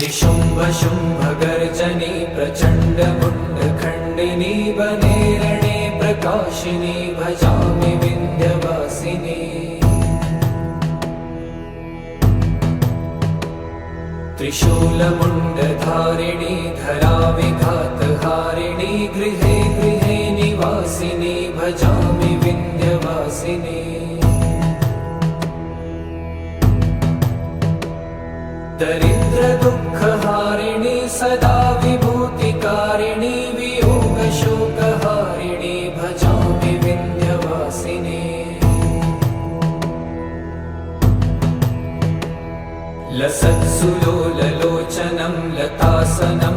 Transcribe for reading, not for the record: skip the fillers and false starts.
निशुम्भ शुम्भ गर्जनी प्रचण्ड मुण्डखण्डिनी वने रणे प्रकाशिनी भजामि विन्ध्यवासिनी। त्रिशूलमुण्डधारिणी धराविघातहारिणी गृहे गृहे निवासिनी भजामि विन्ध्यवासिनी। दरिद्रदुःखहारिणी सदा विभूतिकारिणी वियोगशोकहारिणी भजामि विन्ध्यवासिनी। लसत्सुलोललोचनं लतासनं